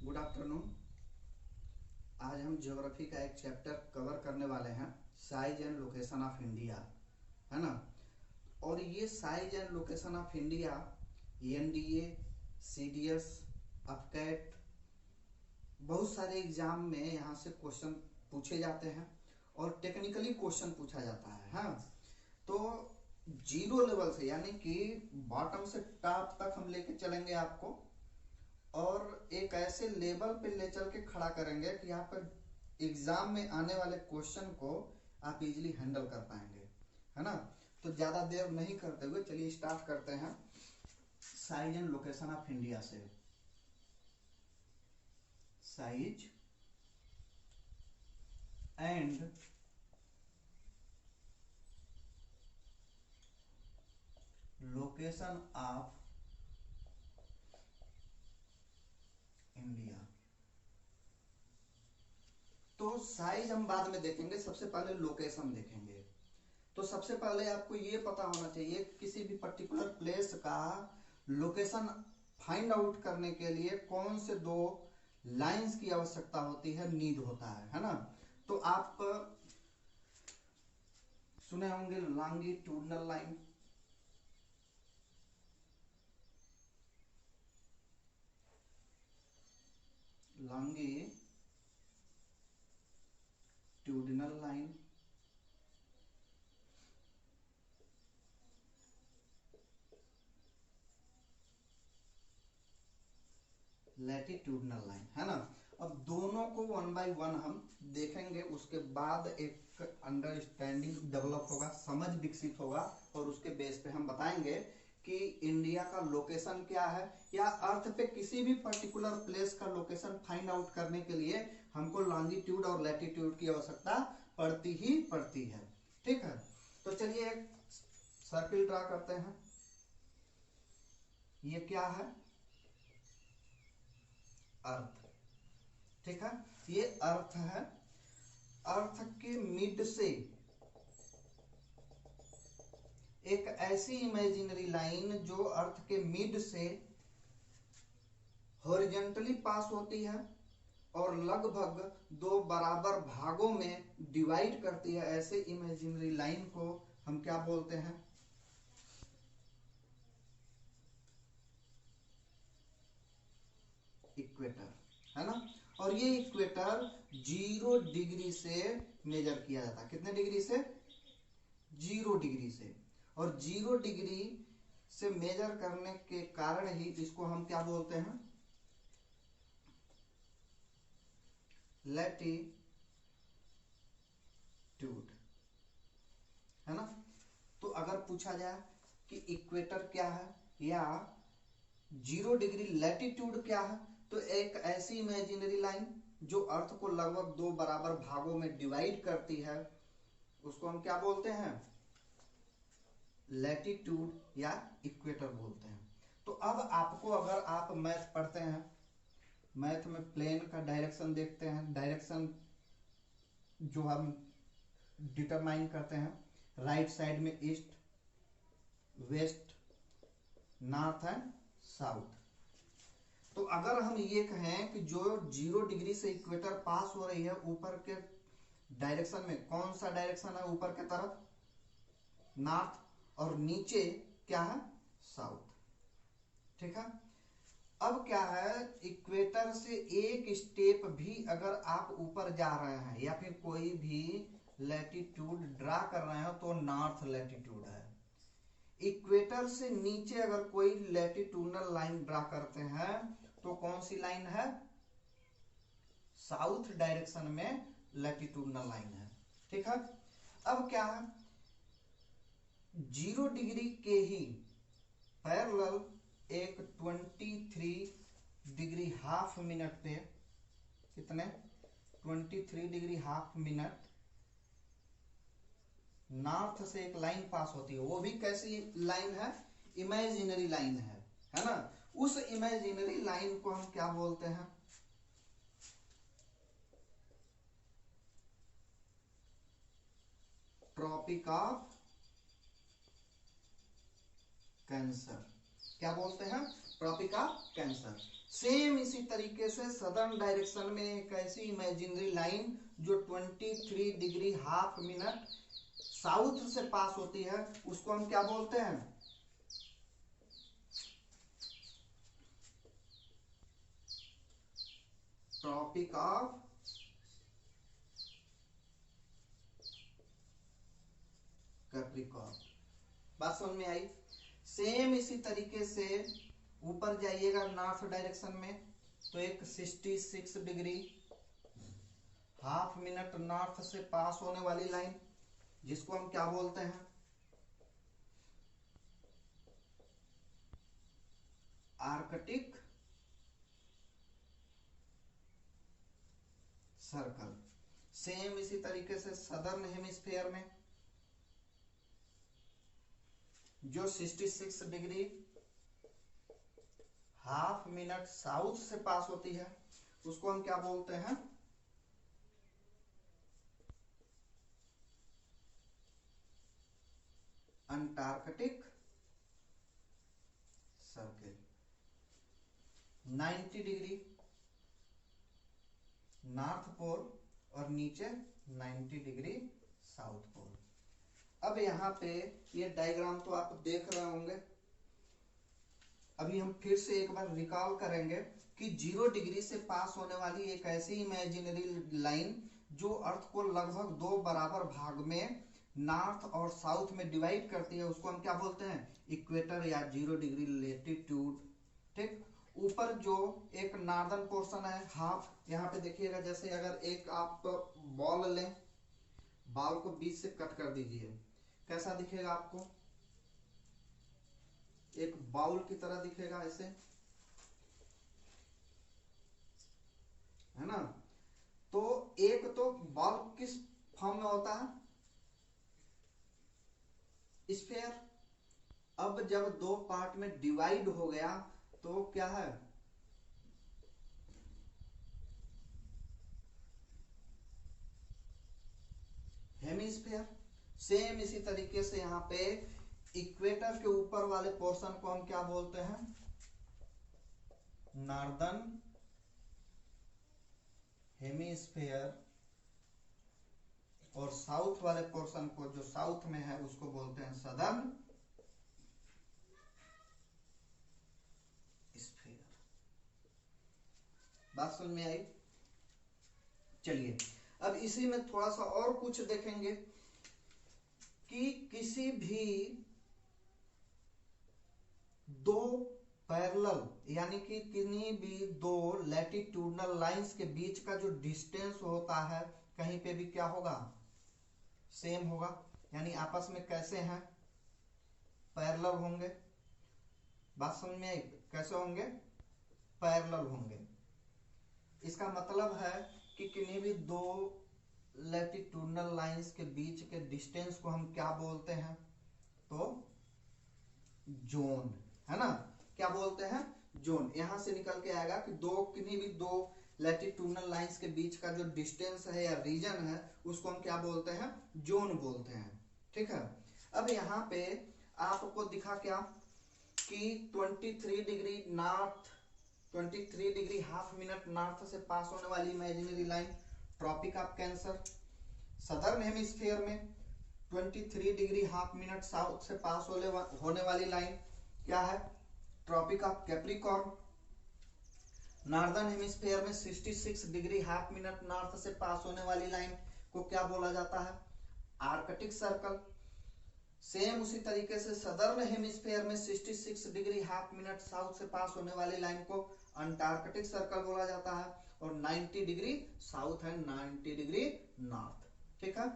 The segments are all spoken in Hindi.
Good afternoon. आज हम ज्योग्राफी का एक चैप्टर कवर करने वाले हैं, size and location of India, है ना। और ये size and location of India NDA, CDS, AFCAT, बहुत सारे एग्जाम में यहाँ से क्वेश्चन पूछे जाते हैं और टेक्निकली क्वेश्चन पूछा जाता है। हाँ, तो जीरो लेवल से यानी कि बॉटम से टॉप तक हम लेके चलेंगे आपको और एक ऐसे लेवल पे ले चल के खड़ा करेंगे कि यहाँ पर एग्जाम में आने वाले क्वेश्चन को आप इजीली हैंडल कर पाएंगे, है ना। तो ज्यादा देर नहीं करते हुए चलिए स्टार्ट करते हैं size and location of India से। Size and location of India. तो साइज हम बाद में देखेंगे, सबसे पहले लोकेशन देखेंगे। तो सबसे पहले आपको ये पता होना चाहिए किसी भी पर्टिकुलर प्लेस का लोकेशन फाइंड आउट करने के लिए कौन से दो लाइंस की आवश्यकता होती है, नीड होता है ना। तो आप सुने होंगे longitudinal line, longitudinal line, latitudinal line, है ना। अब दोनों को वन बाय वन हम देखेंगे, उसके बाद एक अंडरस्टैंडिंग डेवलप होगा, समझ विकसित होगा और उसके बेस पे हम बताएंगे कि इंडिया का लोकेशन क्या है, या अर्थ पे किसी भी पर्टिकुलर प्लेस का लोकेशन फाइंड आउट करने के लिए हमको लॉन्गिट्यूड और लैटिट्यूड की आवश्यकता पड़ती ही पड़ती है। ठीक है, तो चलिए एक सर्किल ड्रा करते हैं। ये क्या है? अर्थ। ठीक है, ये अर्थ है। अर्थ के मिड से एक ऐसी इमेजिनरी लाइन जो अर्थ के मिड से हॉरिजॉन्टली पास होती है और लगभग दो बराबर भागों में डिवाइड करती है, ऐसे इमेजिनरी लाइन को हम क्या बोलते हैं? इक्वेटर, है ना। और ये इक्वेटर 0 डिग्री से मेजर किया जाता है। कितने डिग्री से? 0 डिग्री से। और 0 डिग्री से मेजर करने के कारण ही इसको हम क्या बोलते हैं? लैटिट्यूड, है ना। तो अगर पूछा जाए कि इक्वेटर क्या है या 0 डिग्री लैटिट्यूड क्या है, तो एक ऐसी इमेजिनरी लाइन जो अर्थ को लगभग दो बराबर भागों में डिवाइड करती है, उसको हम क्या बोलते हैं? लैटिट्यूड या इक्वेटर बोलते हैं। तो अब आपको, अगर आप मैथ पढ़ते हैं, मैथ में प्लेन का डायरेक्शन देखते हैं, डायरेक्शन जो हम डिटरमाइन करते हैं, राइट साइड में east, west, north and south. तो अगर हम ये कहें कि जो 0 डिग्री से इक्वेटर पास हो रही है, ऊपर के डायरेक्शन में कौन सा डायरेक्शन है? ऊपर के तरफ नॉर्थ, और नीचे क्या है? साउथ। ठीक है, अब क्या है, इक्वेटर से एक स्टेप भी अगर आप ऊपर जा रहे हैं या फिर कोई भी लैटिट्यूड ड्रा कर रहे हो तो नॉर्थ लैटिट्यूड है। इक्वेटर से नीचे अगर कोई लैटिट्यूडनल लाइन ड्रा करते हैं तो कौन सी लाइन है? साउथ डायरेक्शन में लैटिट्यूडनल लाइन है। ठीक है, अब क्या है, 0 डिग्री के ही पैरेलल एक 23 डिग्री हाफ मिनट पे, कितने? 23 डिग्री हाफ मिनट नॉर्थ से एक लाइन पास होती है। वो भी कैसी लाइन है? इमेजिनरी लाइन है ना। उस इमेजिनरी लाइन को हम क्या बोलते हैं? Tropic of Cancer. क्या बोलते हैं, ट्रॉपिक ऑफ कैंसर। सेम इसी तरीके से सदर्न डायरेक्शन में एक ऐसी इमेजिनरी लाइन जो 23 डिग्री हाफ मिनट साउथ से पास होती है, उसको हम क्या बोलते हैं, ट्रॉपिक ऑफ कैप्रिकॉर्न। बात समझ में आई। सेम इसी तरीके से ऊपर जाइएगा नॉर्थ डायरेक्शन में, तो एक 66 डिग्री हाफ मिनट नॉर्थ से पास होने वाली लाइन, जिसको हम क्या बोलते हैं, आर्कटिक सर्कल। सेम इसी तरीके से सदर्न हेमिस्फीयर में जो 66 डिग्री हाफ मिनट साउथ से पास होती है, उसको हम क्या बोलते हैं, Antarctic Circle. 90 degree North Pole और नीचे 90 डिग्री साउथ पोल। अब यहाँ पे ये डायग्राम तो आप देख रहे होंगे, अभी हम फिर से एक बार रिकॉल करेंगे कि 0 डिग्री से पास होने वाली एक ऐसी इमेजिनरी लाइन जो अर्थ को लगभग 2 बराबर भाग में नॉर्थ और साउथ में डिवाइड करती है, उसको हम क्या बोलते हैं, इक्वेटर या 0 डिग्री लेटिट्यूड। ठीक, ऊपर जो एक नॉर्दर्न पोर्शन है हाफ, यहाँ पे देखिएगा, जैसे अगर एक आप बॉल लें, बॉल को बीच से कट कर दीजिए, कैसा दिखेगा आपको, एक बाउल की तरह दिखेगा ऐसे, है ना। तो एक तो बॉल किस फॉर्म में होता है, स्फीयर। अब जब 2 पार्ट में डिवाइड हो गया तो क्या है, हेमिस्फीयर। सेम इसी तरीके से यहाँ पे इक्वेटर के ऊपर वाले पोर्शन को हम क्या बोलते हैं, नॉर्दर्न हेमिस्फीयर, और साउथ वाले पोर्शन को जो साउथ में है उसको बोलते हैं सदर्न स्फीयर। बात समझ में आई। चलिए अब इसी में थोड़ा सा और कुछ देखेंगे कि किसी भी 2 पैरेलल यानी कि किन्हीं भी 2 लैटिट्यूडनल लाइंस के बीच का जो डिस्टेंस होता है कहीं पे भी क्या होगा, सेम होगा, यानी आपस में कैसे हैं, पैरेलल होंगे। बात समझ में आई, कैसे होंगे, पैरेलल होंगे। इसका मतलब है कि किन्हीं भी 2 लैटिट्यूडनल लाइंस के बीच के डिस्टेंस को हम क्या बोलते हैं, तो जोन, है ना, क्या बोलते हैं, जोन। यहां से निकल के आएगा कि किन्हीं भी 2 लैटिट्यूडनल लाइंस के बीच का जो डिस्टेंस है या रीजन है उसको हम क्या बोलते हैं, जोन बोलते हैं। ठीक है। अब यहाँ पे आपको दिखा क्या कि 23 degree north, 23 degree half minute north से पास होने वाली imaginary line Tropic of Cancer. Southern hemisphere में 23 डिग्री हाफ मिनट साउथ से पास होने वाली लाइन क्या है, Tropic of Capricorn. Northern hemisphere में 66 डिग्री हाफ मिनट नॉर्थ से पास होने वाली लाइन को क्या बोला जाता है, आर्कटिक सर्कल। सेम उसी तरीके से सदर्न हेमिस्फीयर में 66 डिग्री हाफ मिनट साउथ से पास होने वाली लाइन को अंटार्कटिक सर्कल बोला जाता है, और 90 डिग्री साउथ है, 90 डिग्री नॉर्थ। ठीक है।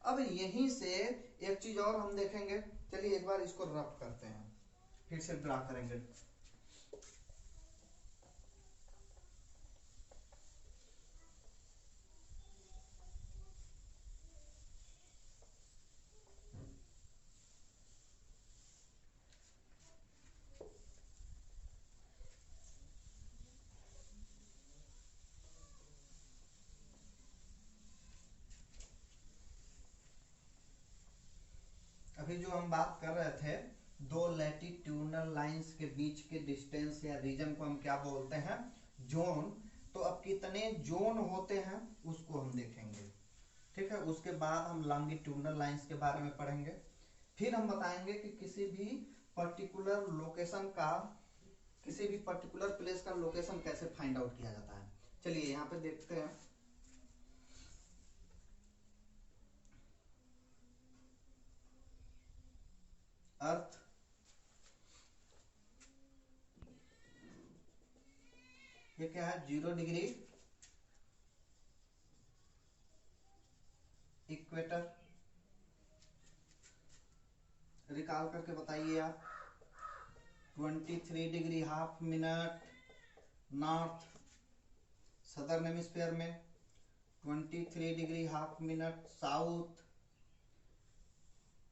अब यहीं से एक चीज और हम देखेंगे, चलिए एक बार इसको रफ करते हैं, फिर से ड्रा करेंगे। अभी जो हम बात कर रहे थे दो लैटिट्यूडनल लाइंस के बीच के डिस्टेंस या रीजन को हम क्या बोलते हैं, जोन। तो अब कितने जोन होते हैं उसको हम देखेंगे, ठीक है। उसके बाद हम लॉन्गिट्यूडनल लाइंस के बारे में पढ़ेंगे। फिर हम बताएंगे कि किसी भी पर्टिकुलर लोकेशन का, किसी भी पर्टिकुलर प्लेस का लोकेशन कैसे फाइंड आउट किया जाता है। चलिए यहाँ पे देखते हैं। अर्थ ये क्या है, 0 डिग्री इक्वेटर। रिकॉल करके बताइए आप। 23 degree half minute north southern hemisphere में, 23 degree half minute south,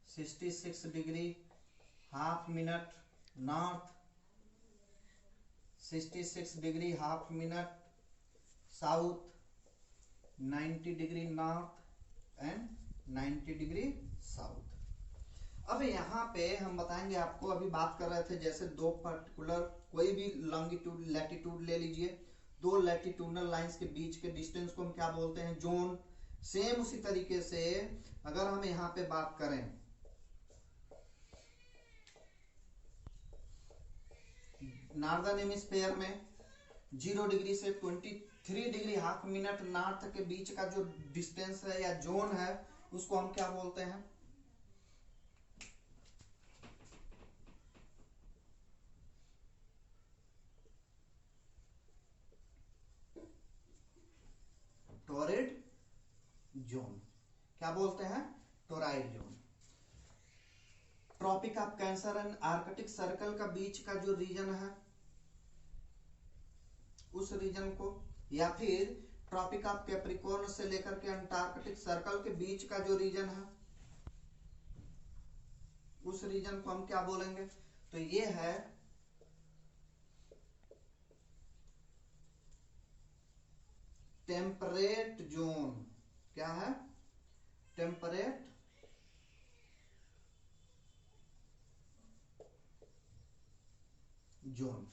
66 degree half minute north, 66 degree half minute south, 90 degree north and 90 degree south. अब यहाँ पे हम बताएंगे आपको, अभी बात कर रहे थे जैसे दो पर्टिकुलर कोई भी लॉन्गिट्यूड लैटिट्यूड ले लीजिए, दो लैटिट्यूडनल लाइंस के बीच के डिस्टेंस को हम क्या बोलते हैं, जोन। सेम उसी तरीके से अगर हम यहाँ पे बात करें नॉर्दर्न हेमिस्फीयर में 0 डिग्री से 23 डिग्री हाफ मिनट नॉर्थ के बीच का जो डिस्टेंस है या जोन है उसको हम क्या बोलते हैं, टोरिड जोन। क्या बोलते हैं, torrid zone. Tropic of Cancer and Arctic Circle का बीच का जो रीजन है उस रीजन को, या फिर ट्रॉपिक ऑफ कैप्रिकॉर्न से लेकर के अंटार्कटिक सर्कल के बीच का जो रीजन है उस रीजन को हम क्या बोलेंगे, तो ये है टेम्परेट जोन। क्या है, टेम्परेट जोन।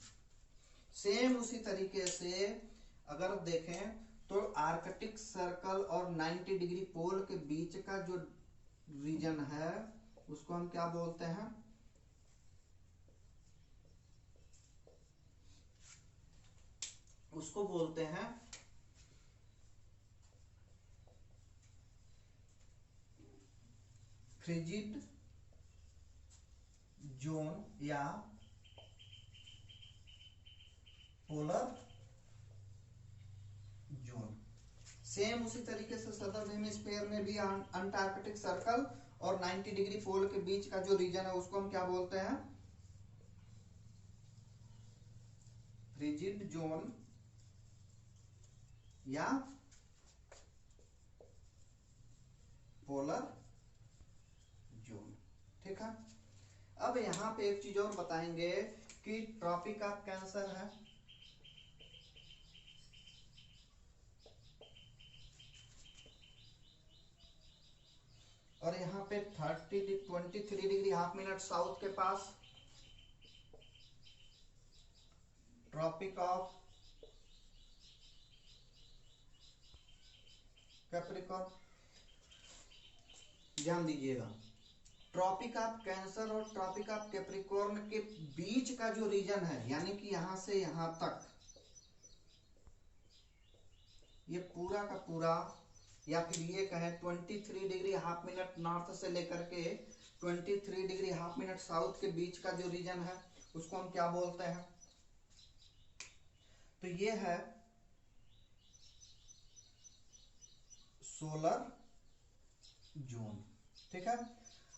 सेम उसी तरीके से अगर देखें तो आर्कटिक सर्कल और 90 डिग्री पोल के बीच का जो रीजन है उसको हम क्या बोलते हैं, उसको बोलते हैं फ्रिजिड जोन या पोलर जोन। सेम उसी तरीके से सदर्न हेमिस्फीयर में भी अंटार्कटिक सर्कल और 90 डिग्री पोल के बीच का जो रीजन है उसको हम क्या बोलते हैं, फ्रिजिड जोन या पोलर जोन। ठीक है। अब यहां पे एक चीज और बताएंगे कि ट्रॉपिक ऑफ कैंसर है और यहाँ पे 23 डिग्री हाफ मिनट साउथ के पास ट्रॉपिक ऑफ कैप्रिकॉर्न। ध्यान दीजिएगा, ट्रॉपिक ऑफ कैंसर और ट्रॉपिक ऑफ कैप्रिकॉर्न के बीच का जो रीजन है, यानी कि यहां से यहां तक ये पूरा का पूरा, या फिर ये कहें 23 डिग्री हाफ मिनट नॉर्थ से लेकर के 23 डिग्री हाफ मिनट साउथ के बीच का जो रीजन है उसको हम क्या बोलते हैं, तो ये है सोलर जोन। ठीक है।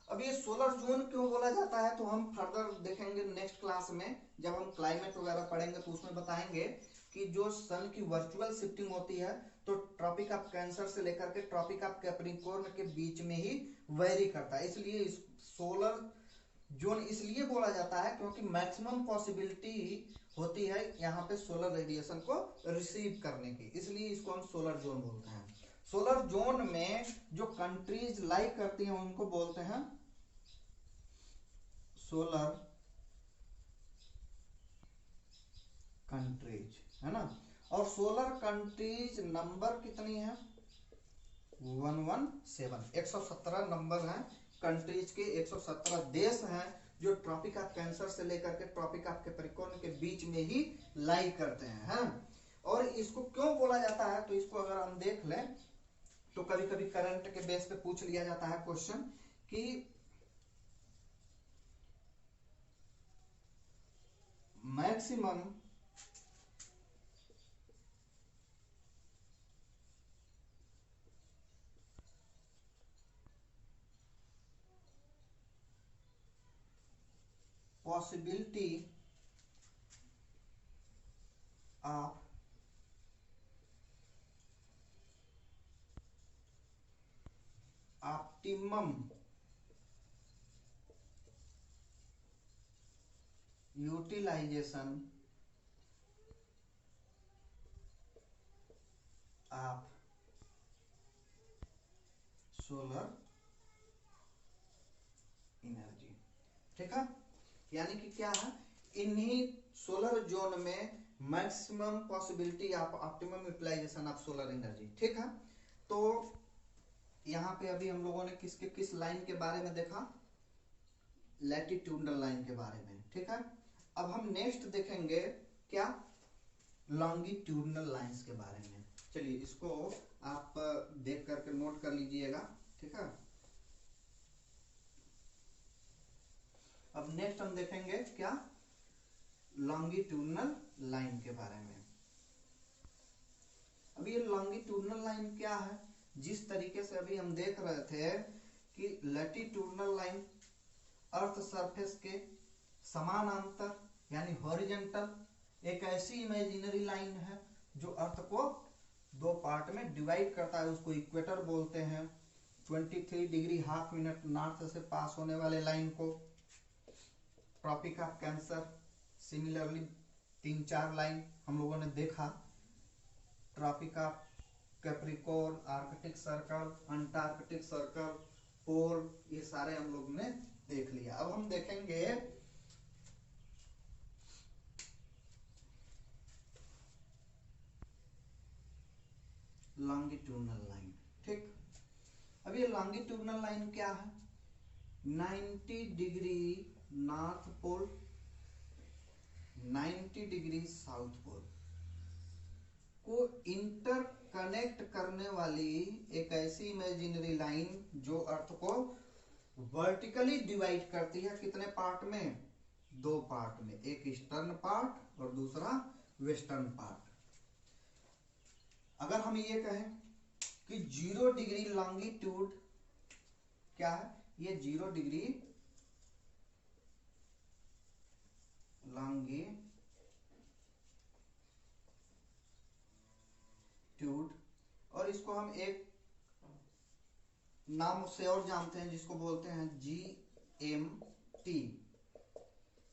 अब ये सोलर जोन क्यों बोला जाता है तो हम फर्दर देखेंगे नेक्स्ट क्लास में, जब हम क्लाइमेट वगैरह पढ़ेंगे तो उसमें बताएंगे कि जो सन की वर्चुअल शिफ्टिंग होती है तो ट्रॉपिक ऑफ कैंसर से लेकर के ट्रॉपिक ऑफ कैप्रिकॉर्न के बीच में ही वेरी करता है। इसलिए सोलर जोन इसलिए बोला जाता है क्योंकि मैक्सिमम पॉसिबिलिटी होती है यहाँ पे सोलर रेडिएशन को रिसीव करने की, इसलिए इसको हम सोलर जोन बोलते हैं। सोलर जोन में जो कंट्रीज लाइक करती हैं उनको बोलते हैं सोलर कंट्रीज, है ना। और सोलर कंट्रीज नंबर कितनी है? 117, 117 नंबर है कंट्रीज के। 117 देश हैं जो ट्रॉपिक ऑफ कैंसर से लेकर के ट्रॉपिक ऑफ कैप्रिकॉर्न के बीच में ही लाई करते हैं। और इसको क्यों बोला जाता है, तो इसको अगर हम देख लें तो कभी कभी करंट के बेस पे पूछ लिया जाता है क्वेश्चन कि maximum possibility of optimum utilization of solar energy. ठीक है, यानी कि क्या है, इन्हीं सोलर जोन में maximum possibility of optimum utilization of solar energy. ठीक है, तो यहाँ पे अभी हम लोगों ने किस लाइन के बारे में देखा, लैटिट्यूडनल लाइन के बारे में। ठीक है, अब हम नेक्स्ट देखेंगे क्या, लॉन्गिट्यूडनल लाइंस के बारे में। चलिए इसको आप देख करके नोट कर लीजिएगा। ठीक है, अब नेक्स्ट हम देखेंगे क्या, लॉन्गिट्यूडनल लाइन के बारे में। अब ये लॉन्गिट्यूडनल लाइन क्या है, जिस तरीके से अभी हम देख रहे थे कि लैटिट्यूडनल लाइन अर्थ सरफेस के समानांतर यानी हॉरिजॉन्टल एक ऐसी इमेजिनरी लाइन है जो अर्थ को दो पार्ट में डिवाइड करता है, उसको इक्वेटर बोलते हैं। 23 डिग्री हाफ मिनट नॉर्थ से पास होने वाले लाइन को Tropic of Cancer. Similarly 3-4 line हम लोगों ने देखा, Tropic of Capricorn, Arctic Circle, Antarctic Circle, pole, ये सारे हम लोग ने देख लिया। अब हम देखेंगे लॉन्गिट्यूडनल लाइन। ठीक, अब ये लॉन्गिट्यूडनल लाइन क्या है, 90 degree North Pole, 90 degree South Pole को इंटरकनेक्ट करने वाली एक ऐसी इमेजिनरी लाइन जो अर्थ को वर्टिकली डिवाइड करती है। कितने पार्ट में, 2 पार्ट में, एक ईस्टर्न पार्ट और दूसरा वेस्टर्न पार्ट। अगर हम ये कहें कि 0 डिग्री लॉन्गिट्यूड क्या है, ये 0 डिग्री लॉन्गिट्यूड, और इसको हम एक नाम से और जानते हैं जिसको बोलते हैं GMT,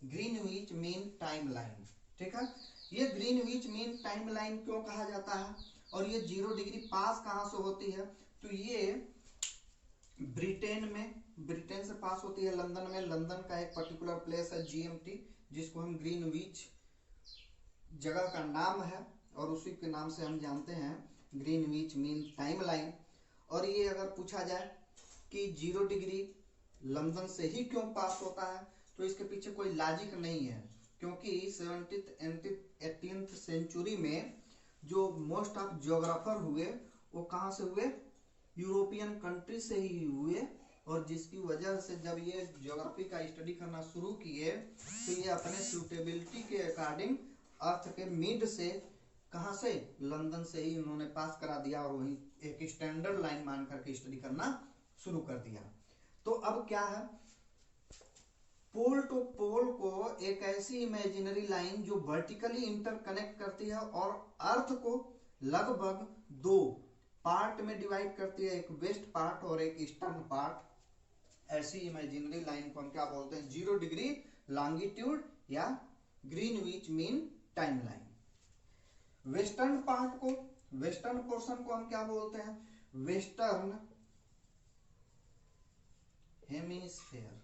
Greenwich mean time line. ठीक है, ये ग्रीनविच मीन टाइम लाइन क्यों कहा जाता है, और ये 0 डिग्री पास कहां से होती है, तो ये ब्रिटेन में, ब्रिटेन से पास होती है लंदन में। लंदन का एक पर्टिकुलर प्लेस है GMT, जिसको हम ग्रीनविच जगह का नाम है और उसी के नाम से हम जानते हैं ग्रीनविच मीन टाइम लाइन। और ये अगर पूछा जाए कि 0 डिग्री लंदन से ही क्यों पास होता है, तो इसके पीछे कोई लॉजिक नहीं है, क्योंकि 17th सेंचुरी में जो मोस्ट ऑफ ज्योग्राफर हुए वो कहाँ से हुए, यूरोपियन कंट्री से ही हुए। और जिसकी वजह से जब ये ज्योग्राफी का स्टडी करना शुरू किए तो ये अपने सूटेबिलिटी के अकॉर्डिंग अर्थ के मिड से, कहाँ से, लंदन से ही उन्होंने पास करा दिया और वही एक स्टैंडर्ड लाइन मान करके स्टडी करना शुरू कर दिया। तो अब क्या है, पोल टू पोल को एक ऐसी इमेजिनरी लाइन जो वर्टिकली इंटरकनेक्ट करती है और अर्थ को लगभग 2 पार्ट में डिवाइड करती है, एक वेस्ट पार्ट और एक ईस्टर्न पार्ट। ऐसी इमेजिनरी लाइन को हम क्या बोलते हैं, 0 डिग्री लॉन्गिट्यूड या Greenwich mean time line. Western part को, वेस्टर्न पोर्शन को हम क्या बोलते हैं, वेस्टर्न हेमिस्फेयर।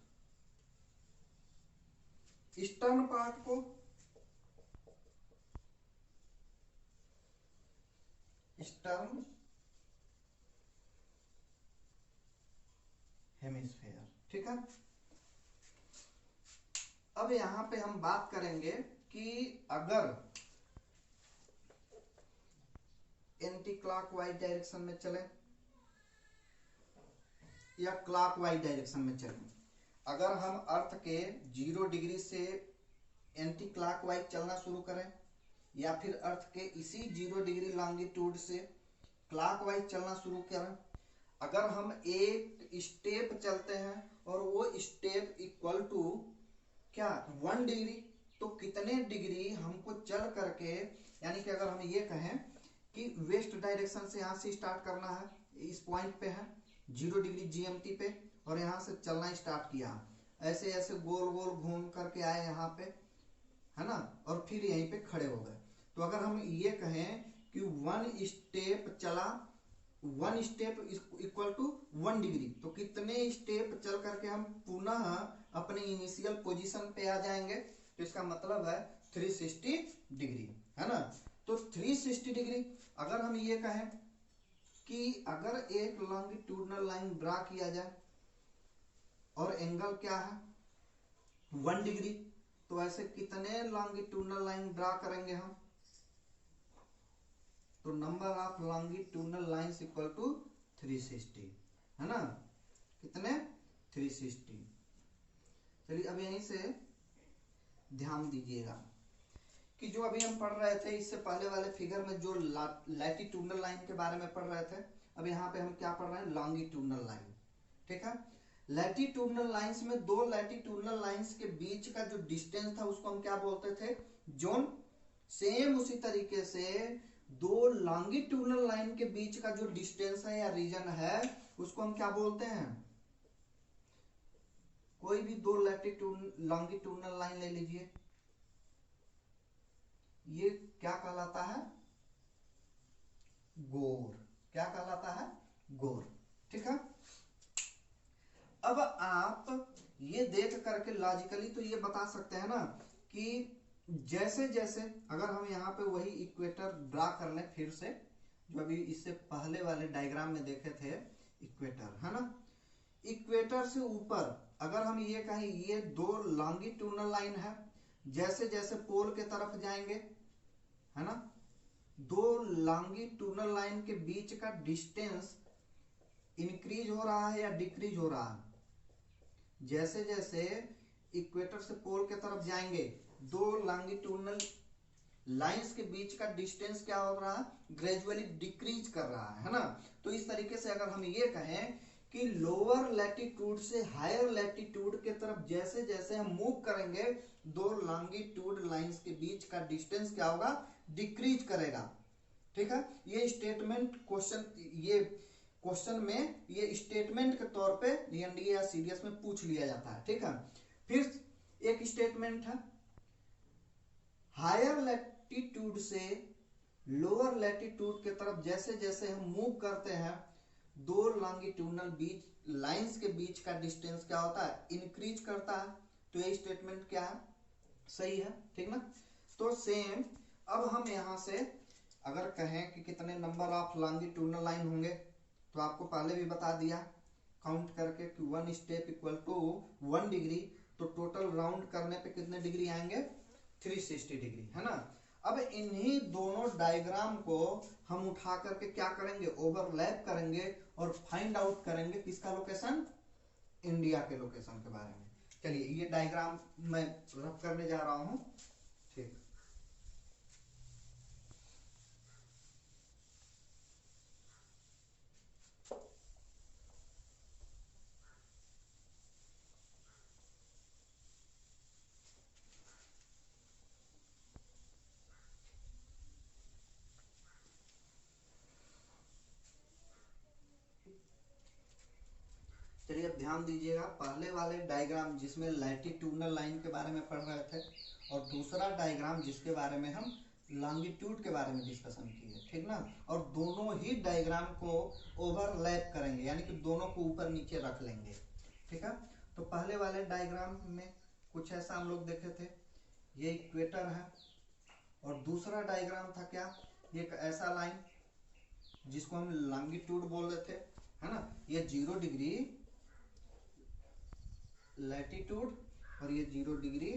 ईस्टर्न पार्ट को ईस्टर्न हेमिस्फेयर, ठीक है। अब यहां पे हम बात करेंगे कि अगर एंटी क्लॉकवाइज डायरेक्शन में चले या क्लॉकवाइज डायरेक्शन में चले, अगर हम अर्थ के 0 डिग्री से एंटी क्लॉकवाइज चलना शुरू करें या फिर अर्थ के इसी 0 डिग्री लॉन्गिट्यूड से क्लॉकवाइज चलना शुरू करें, अगर हम एक स्टेप चलते हैं और वो स्टेप इक्वल टू क्या 1 डिग्री, तो कितने डिग्री हमको चल करके, यानी कि अगर हम ये कहें कि वेस्ट डायरेक्शन से यहाँ से स्टार्ट करना है, इस पॉइंट पे है 0 डिग्री जीएमटी पे, और यहाँ से चलना स्टार्ट किया, ऐसे ऐसे गोल गोल घूम करके आए यहाँ पे, है ना, और फिर यहीं पे खड़े हो गए। तो अगर हम ये कहें कि 1 स्टेप चला, 1 स्टेप इक्वल टू 1 डिग्री, तो कितने स्टेप चल करके हम पुनः अपने इनिशियल पोजीशन पे आ जाएंगे, तो इसका मतलब है 360 डिग्री, है ना। तो 360 डिग्री अगर हम ये कहें कि अगर एक लॉन्गिट्यूडनल लाइन ड्रा किया जाए और एंगल क्या है 1 डिग्री, तो ऐसे कितने लॉन्गिट्यूडनल लाइन ड्रा करेंगे हम, तो number of longitudinal lines equal to 360, है ना, कितने 360। चलिए अब यहीं से ध्यान दीजिएगा कि जो अभी हम पढ़ रहे थे इससे पहले वाले फिगर में जो लैटिट्यूडनल लाइन के बारे में पढ़ रहे थे, अब यहाँ पे हम क्या पढ़ रहे हैं, लॉन्गिट्यूडनल लाइन, ठीक है। लैटिट्यूडनल लाइंस में 2 लैटिट्यूडनल लाइंस के बीच का जो डिस्टेंस था उसको हम क्या बोलते थे, जोन। सेम उसी तरीके से 2 लॉन्गिट्यूडनल लाइन के बीच का जो डिस्टेंस है या रीजन है उसको हम क्या बोलते हैं, कोई भी 2 लॉन्गिट्यूडनल लाइन ले लीजिए, ये क्या कहलाता है, गोर, क्या कहलाता है, गोर, ठीक है। अब आप ये देख करके लॉजिकली तो ये बता सकते हैं ना कि जैसे जैसे अगर हम यहाँ पे वही इक्वेटर ड्रा कर लें फिर से, जो अभी इससे पहले वाले डायग्राम में देखे थे इक्वेटर, है ना, इक्वेटर से ऊपर अगर हम ये कहें ये 2 लॉन्गिट्यूडनल लाइन है, जैसे जैसे पोल के तरफ जाएंगे, है ना, 2 लॉन्गिट्यूडनल लाइन के बीच का डिस्टेंस इंक्रीज हो रहा है या डिक्रीज हो रहा है, जैसे जैसे इक्वेटर से पोल के तरफ जाएंगे 2 लॉन्गिट्यूडनल लाइंस के बीच का डिस्टेंस क्या हो रहा है, ग्रेजुअली डिक्रीज कर रहा है ना। तो इस तरीके से अगर हम ये कहें कि लोअर लैटिट्यूड से हायर लैटिट्यूड के तरफ जैसे जैसे हम मूव करेंगे 2 लॉन्गिट्यूड लाइंस के बीच का डिस्टेंस क्या होगा, डिक्रीज करेगा, ठीक है। ये स्टेटमेंट क्वेश्चन में ये स्टेटमेंट के तौर पे एनडीए या सीडीएस में पूछ लिया जाता है, ठीक है। फिर एक स्टेटमेंट है, हायर लैटिट्यूड से लोअर लैटिट्यूड के तरफ जैसे जैसे हम मूव करते हैं 2 लॉन्गिट्यूडनल बीच लाइंस के बीच का डिस्टेंस क्या होता है, इंक्रीज करता है। तो ये स्टेटमेंट क्या है, सही है, ठीक ना। तो सेम अब हम यहां से अगर कहें कि कितने नंबर ऑफ लॉन्गिट्यूडनल लाइन होंगे, तो आपको पहले भी बता दिया काउंट करके कि 1 स्टेप इक्वल टू 1 डिग्री, तो टोटल राउंड करने पे कितने डिग्री आएंगे, 360 डिग्री, है ना। अब इन्हीं दोनों डायग्राम को हम उठा करके क्या करेंगे, ओवरलैप करेंगे और फाइंड आउट करेंगे किसका लोकेशन, इंडिया के लोकेशन के बारे में। चलिए ये डायग्राम मैं रफ करने जा रहा हूं, ठीक। चलिए अब ध्यान दीजिएगा, पहले वाले डायग्राम जिसमें लैटिट्यूडनल लाइन के बारे में पढ़ रहे थे और दूसरा डायग्राम जिसके बारे में हम लॉन्गिट्यूड के बारे में डिस्कशन किए, ठीक ना। और दोनों ही डायग्राम को ओवरलैप करेंगे, यानी कि दोनों को ऊपर नीचे रख लेंगे, ठीक है। तो पहले वाले डायग्राम में कुछ ऐसा हम लोग देखे थे, ये इक्वेटर है। और दूसरा डायग्राम था क्या, एक ऐसा लाइन जिसको हम लॉन्गिट्यूड बोल रहे थे, है ना, ये 0 डिग्री लैटिट्यूड और ये 0 डिग्री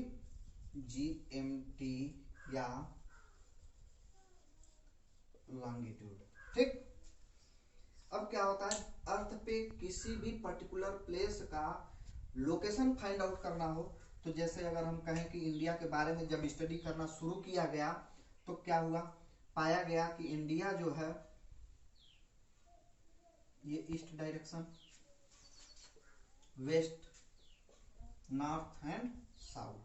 GMT या लॉन्गिट्यूड। ठीक, अब क्या होता है, अर्थ पे किसी भी पर्टिकुलर प्लेस का लोकेशन फाइंड आउट करना हो, तो जैसे अगर हम कहें कि इंडिया के बारे में जब स्टडी करना शुरू किया गया तो क्या हुआ, पाया गया कि इंडिया जो है ये east direction, west, north and south,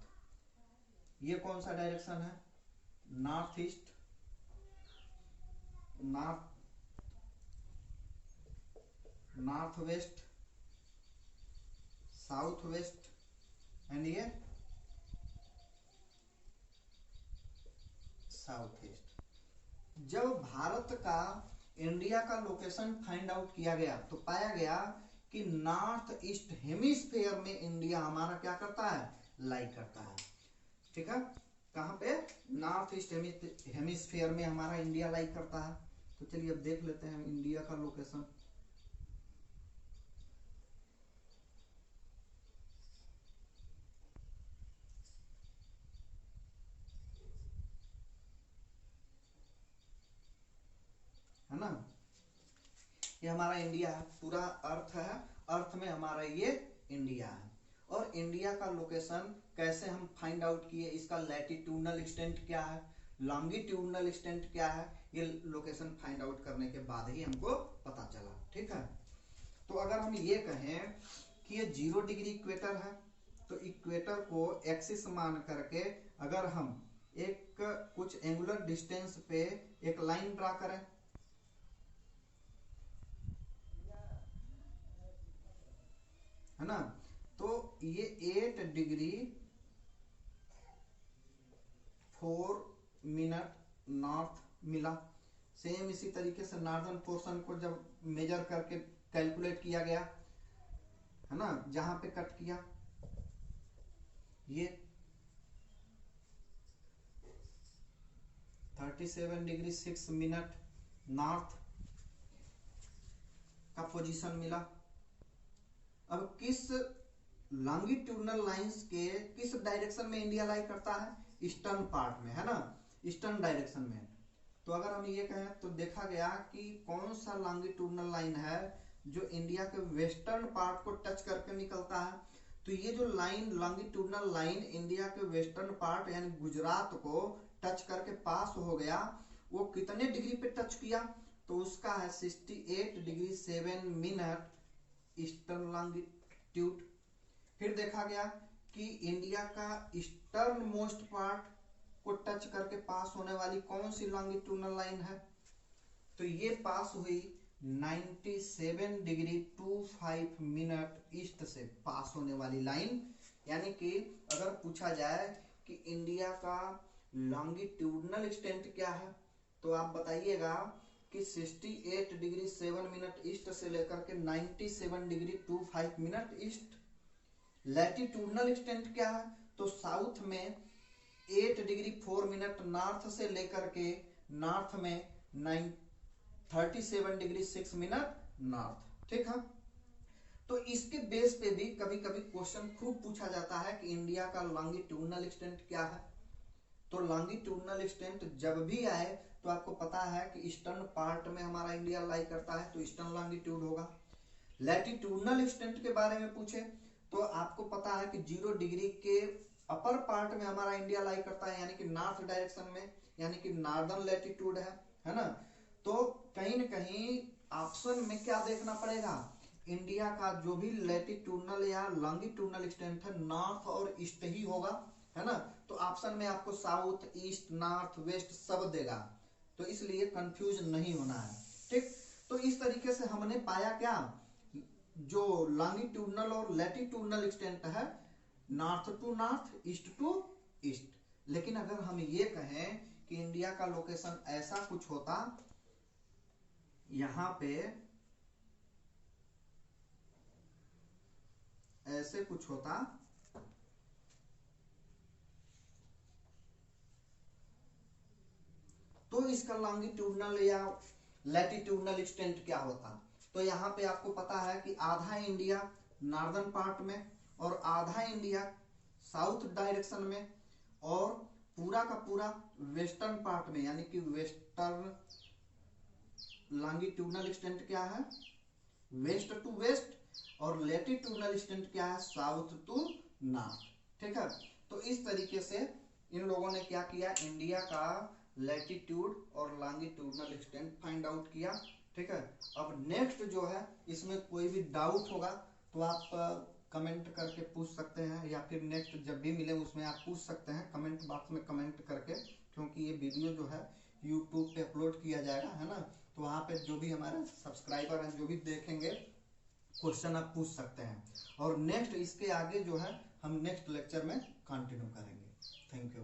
ये कौन सा डायरेक्शन है, north east, north west, south west and ये साउथ ईस्ट। जब भारत का इंडिया का लोकेशन फाइंड आउट किया गया तो पाया गया कि नॉर्थ ईस्ट हेमिस्फीयर में इंडिया हमारा क्या करता है, लाई करता है। ठीक है, कहाँ पे, नॉर्थ ईस्ट हेमिस्फीयर में हमारा इंडिया लाई करता है। तो चलिए अब देख लेते हैं इंडिया का लोकेशन। है ना, ये हमारा इंडिया है, पूरा अर्थ है, अर्थ में हमारा ये इंडिया है। और इंडिया का लोकेशन कैसे हम फाइंड आउट किए, इसका लैटिट्यूडनल एक्सटेंट क्या है, लॉन्गिट्यूडनल एक्सटेंट क्या है, ये लोकेशन फाइंड आउट करने के बाद ही हमको पता चला। ठीक है, तो अगर हम ये कहें कि ये 0 डिग्री इक्वेटर है, तो इक्वेटर को एक्सिस मान करके अगर हम एक कुछ एंगुलर डिस्टेंस पे एक लाइन ड्रा करें, है ना, तो ये 8 डिग्री 4 मिनट नॉर्थ मिला। सेम इसी तरीके से नॉर्दर्न पोर्शन को जब मेजर करके कैलकुलेट किया गया, है ना, जहां पे कट किया ये 37 डिग्री 6 मिनट नॉर्थ का पोजीशन मिला। अब किस लॉन्गिट्यूडनल लाइंस के किस डायरेक्शन में इंडिया लाई करता है, ईस्टर्न पार्ट में, है ना, ईस्टर्न डायरेक्शन में। तो अगर हम ये कहें तो देखा गया कि कौन सा लॉन्गिट्यूडनल लाइन है जो इंडिया के वेस्टर्न पार्ट को टच करके निकलता है। तो ये जो लाइन लॉन्गिट्यूडनल लाइन इंडिया के वेस्टर्न पार्ट यानी गुजरात को टच करके पास हो गया, वो कितने डिग्री पे टच किया, तो उसका है 68 डिग्री 7 मिनट ईस्टर्न लॉन्गिट्यूड। फिर देखा गया कि इंडिया का ईस्टर्न मोस्ट पार्ट को टच करके पास होने वाली कौन सी लॉन्गिट्यूडनल लाइन है, तो ये पास हुई 97 डिग्री 25 मिनट ईस्ट से पास होने वाली लाइन। यानी कि अगर पूछा जाए कि इंडिया का लॉन्गिट्यूडनल एक्सटेंट क्या है, तो आप बताइएगा कि 68 डिग्री 7 मिनट ईस्ट से लेकर के 97 degree 25 minute east. Latitudinal extent क्या है, तो साउथ में 8 डिग्री 4 मिनट नॉर्थ से लेकर के नॉर्थ में 37 डिग्री 6 मिनट नॉर्थ। ठीक है, तो इसके बेस पे भी कभी कभी क्वेश्चन खूब पूछा जाता है कि इंडिया का लॉन्गिट्यूडनल एक्सटेंट क्या है। तो लॉन्गिट्यूडनल एक्सटेंट जब भी आए तो आपको पता है कि ईस्टर्न पार्ट में हमारा इंडिया लाई करता है, तो ईस्टर्न लॉन्गिट्यूड होगा। लैटिट्यूडनल एक्सटेंट के बारे में पूछे तो आपको पता है कि 0 डिग्री के अपर पार्ट में हमारा इंडिया लाई करता है, यानी कि नॉर्थ डायरेक्शन में, यानी कि नॉर्दर्न लैटिट्यूड है ना। तो कहीं न कहीं ऑप्शन में क्या देखना पड़ेगा, इंडिया का जो भी लैटिट्यूडनल या लॉन्गिट्यूडनल एक्सटेंट है नॉर्थ और ईस्ट ही होगा, है ना। तो ऑप्शन में आपको साउथ, ईस्ट, नॉर्थ, वेस्ट सब देगा, तो इसलिए कंफ्यूज नहीं होना है। ठीक, तो इस तरीके से हमने पाया क्या, जो लॉन्गिट्यूडनल और लैटिट्यूडनल एक्सटेंट है north to north, east to east. लेकिन अगर हम ये कहें कि इंडिया का लोकेशन ऐसा कुछ होता, यहां पे ऐसे कुछ होता, तो इसका लॉन्गिट्यूडनल या लैटिट्यूडनल एक्सटेंट क्या होता। तो यहाँ पे आपको पता है कि आधा इंडिया नॉर्दर्न पार्ट में और आधा इंडिया साउथ डायरेक्शन में और पूरा का पूरा वेस्टर्न पार्ट में, यानी कि वेस्टर्न लॉन्गिट्यूडनल एक्सटेंट क्या है, वेस्ट टू वेस्ट, और लैटिट्यूडनल एक्सटेंट क्या है, साउथ टू नॉर्थ। ठीक है, तो इस तरीके से इन लोगों ने क्या किया, इंडिया का लैटिट्यूड और लॉन्गिट्यूडनल एक्सटेंट फाइंड आउट किया। ठीक है, अब नेक्स्ट जो है इसमें कोई भी डाउट होगा तो आप कमेंट करके पूछ सकते हैं, या फिर नेक्स्ट जब भी मिले उसमें आप पूछ सकते हैं कमेंट बॉक्स में कमेंट करके, क्योंकि ये वीडियो जो है यूट्यूब पे अपलोड किया जाएगा, है ना। तो वहाँ पे जो भी हमारे सब्सक्राइबर हैं जो भी देखेंगे क्वेश्चन आप पूछ सकते हैं, और नेक्स्ट इसके आगे जो है हम नेक्स्ट लेक्चर में कंटिन्यू करेंगे। Thank you.